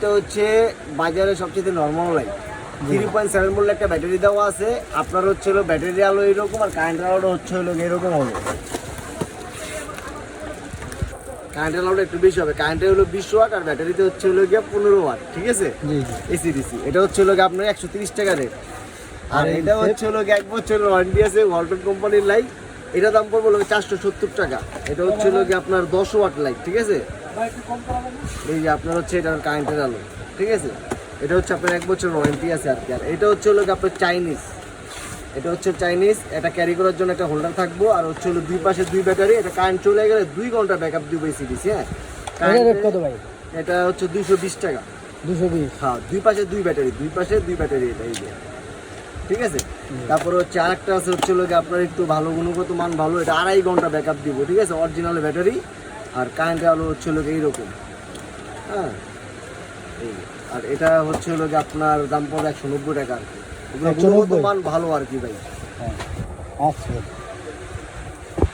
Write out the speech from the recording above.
এটা হচ্ছে বাজারে সবচেয়ে নর্মাল লাইট 3.7 ভোল্ট একটা ব্যাটারি দেওয়া আছে। আপনার হচ্ছে হলো ব্যাটারি আলো এরকম আর কারেন্টের আলোটা হচ্ছে হলো এরকম হবে। কারেন্টের আলোটা একটু বেশি হবে, কারেন্টে হলো 20 ওয়াট আর ব্যাটারিতে হচ্ছে হলো গিয়ে 15 ওয়াট। ঠিক আছে, এসি ডিসি। এটা হচ্ছে হলো গিয়ে আপনার 130 টাকা রেট। আর এটা হচ্ছে হলো গিয়ে 1 বছরের ওয়ারেন্টি আছে, ওয়ালটন কোম্পানির লাইট। এটা দাম পড়বে হলো 470 টাকা। এটা হচ্ছে হলো গিয়ে আপনার 10 ওয়াট লাইট। ঠিক আছে, এই যে আপনার হচ্ছে এটা কারেন্টের আলো। ঠিক আছে, এটা হচ্ছে আপনার 1 বছরের ওয়ারেন্টি আছে আর কি। আর এটা হচ্ছে হলো গিয়ে আপনার চাইনিজ। এটা হচ্ছে চাইনিজ, এটা ক্যারি করার জন্য একটা হোল্ডার থাকবো আর হচ্ছে হলো দুই পাশে 2 ব্যাটারি। এটা কারেন্ট চলে গেলে 2 ঘন্টা ব্যাকআপ দিবে এই সিডিসি। হ্যাঁ, কত ভাই? এটা হচ্ছে 220 টাকা। 220? হ্যাঁ, দুই পাশে 2 ব্যাটারি, দুই পাশে 2 ব্যাটারি এটা এই যে। ঠিক আছে, তারপরে হচ্ছে আরেকটা আছে হচ্ছে হলো আপনার একটু ভালো গুণগত মান ভালো, এটা 2.5 ঘন্টা ব্যাকআপ দিব। ঠিক আছে, অরিজিনাল ব্যাটারি আর কারেন্টের আলো হচ্ছে হলো এইরকম। হ্যাঁ, এই আর এটা হচ্ছে হলো আপনার দাম পড়বে 190 টাকা আর কি। গুণগত মান ভালো আর কি ভাই। আচ্ছা।